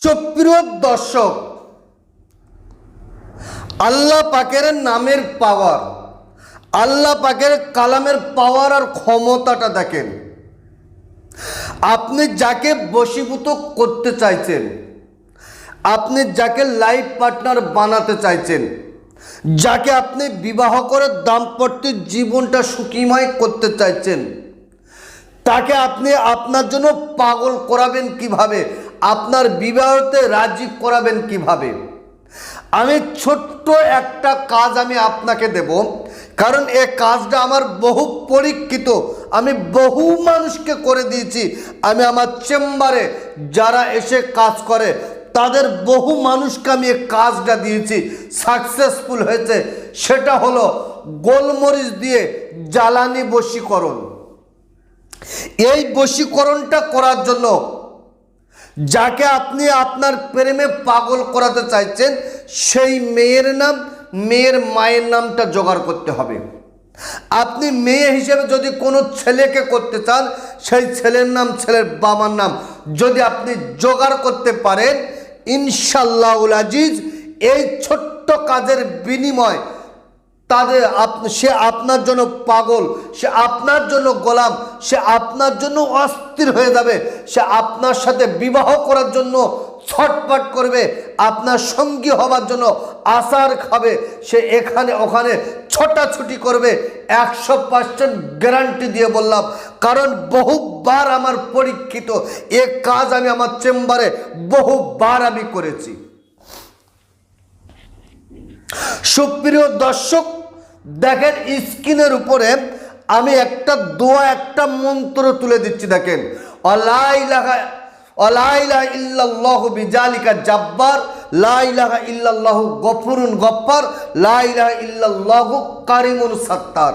সুপ্রিয় দর্শক, আল্লাহ পাকের নামের পাওয়ার, আল্লাহ পাকের কালামের পাওয়ার আর ক্ষমতাটা দেখেন। আপনি যাকে বশীভূত করতে চাইছেন, আপনি যাকে লাইফ পার্টনার বানাতে চাইছেন, যাকে আপনি বিবাহ করে দাম্পত্য জীবনটা সুখীময় করতে চাইছেন, তাকে আপনি আপনার জন্য পাগল করাবেন কিভাবে, আপনার বিবাহতে রাজি করাবেন কিভাবে। আমি ছোট্ট একটা কাজ আমি আপনাকে দেব, কারণ এই কাজটা আমার বহু পরীক্ষিত, আমি বহু মানুষকে করে দিয়েছি। আমি আমার চেম্বারে যারা এসে কাজ করে তাদের বহু মানুষকে আমি এই কাজটা দিয়েছি, সাকসেসফুল হয়েছে। সেটা হলো গোলমরিচ দিয়ে জ্বালানি বশীকরণ। এই বশীকরণটা করার জন্য যাকে আপনি আপনার প্রেমে পাগল করাতে চাইছেন, সেই মেয়ের নাম, মেয়ের মায়ের নামটা জোগাড় করতে হবে। আপনি মেয়ে হিসেবে যদি কোনো ছেলেকে করতে চান, সেই ছেলের নাম, ছেলের বাবার নাম যদি আপনি জোগাড় করতে পারেন, ইনশাআল্লাহুল আজিজ এই ছোট্ট কাজের বিনিময় সে আপনার জন্য পাগল, সে আপনার জন্য গোলাম, সে আপনার জন্য অস্থির হয়ে যাবে, সে আপনার সাথে বিবাহ করার জন্য ছটফট করবে, আপনার সঙ্গী হবার জন্য আসার খাবে, সে এখানে ওখানে ছোটাছুটি করবে। 100% গ্যারান্টি দিয়ে বললাম, কারণ বহুবার আমার পরীক্ষিত এ কাজ আমি আমার চেম্বারে বহুবার আমি করেছি। সুপ্রিয় দর্শক, দেখেন স্ক্রিনের উপরে আমি একটা দোয়া, একটা মন্ত্র তুলে দিচ্ছি। দেখেন, লা ইলাহা ইল্লাল্লাহু বিজালিকা জাব্বার, লা ইলাহা ইল্লাল্লাহু গফুরুন গফফার, লা ইলাহা ইল্লাল্লাহু কারিমুন সাত্তার।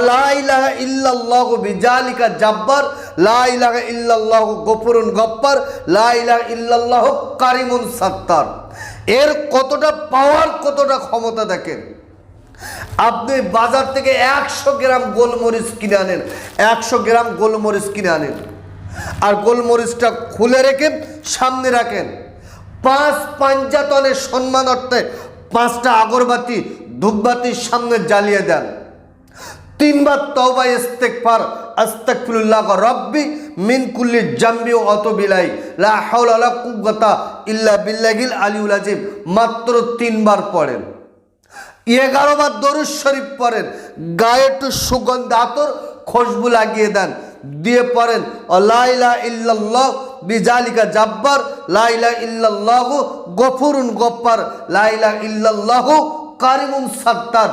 লা ইলাহা ইল্লাল্লাহু বিজালিকা জাব্বার, লা ইলাহা ইল্লাল্লাহু গফুরুন গফফার, লা ইলাহা ইল্লাল্লাহু কারিমুন সাত্তার। এর কতটা পাওয়ার, কতটা ক্ষমতা দেখেন। আপনি বাজার থেকে 100 গ্রাম গোলমরিচ কিনে আনেন, 100 গ্রাম গোলমরিচ কিনে আনেন, আর গোলমরিচটা খুলে রেখে সামনে রাখেন। 5 পাঞ্জাতনের সম্মানার্থে 5টা আগরবাতি ধূপবাতির সামনে জ্বালিয়ে দেন। 3 বার তওবা ইস্তেগফার, আস্তাগফিরুল্লাহ রব্বি মিন কুল্লি জামবি ওয়া আতুবিলাই, লা হাওলা ওয়ালা কুওয়াতা ইল্লা বিল্লাহিল আলিউল আযীম মাত্র 3 বার পড়েন। 11 বার দরুদ শরীফ পড়েন, গায়ে একটু সুগন্ধ আতর খুশবু লাগিয়ে দেন, দিয়ে পড়েন লা ইলাহা ইল্লাল্লাহ বিজালিকা জাব্বার, লা ইলাহা ইল্লাল্লাহু গফুরুন গফফার, লা ইলাহা ইল্লাল্লাহু কারিমুন সাত্তার।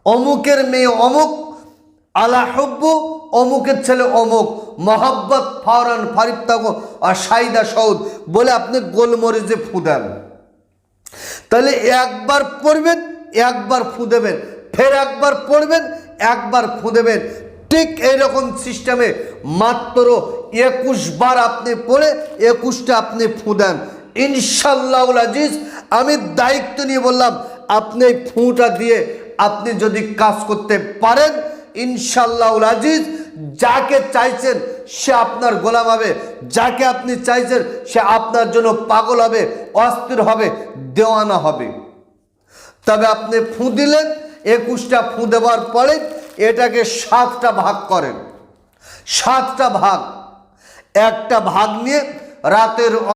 অমুকের মেয়ে অমুক, আলা হুব্বু অমুকের ছেলে অমুক, মোহাব্বত ফারান ফারিফতাগো আর সাইদা সৌদ বলে আপনি গোলমরিচে ফু দেন। তাহলে একবার পড়বেন, একবার ফু দেবেন, ফের একবার পড়বেন, একবার ফু দেবেন। ঠিক এইরকম সিস্টেমে মাত্র 21 বার আপনি পড়ে 21টা আপনি ফু দেন। ইনশাআল্লাহুল আজিজ আমি দায়িত্ব নিয়ে বললাম, আপনি এই ফুটা দিয়ে আপনি যদি কাজ করতে পারেন, ইনশাআল্লাহুল আজিজ যাকে চাইছেন সে আপনার গোলাম হবে, যাকে আপনি চাইছেন সে আপনার জন্য পাগল হবে, অস্থির হবে, দেওয়ানা হবে। তবে আপনি ফু দিলেন, 21টা ফু দেওয়ার পরে এটাকে 7টা ভাগ করেন। 7টা ভাগ, একটা ভাগ নিয়ে রাতের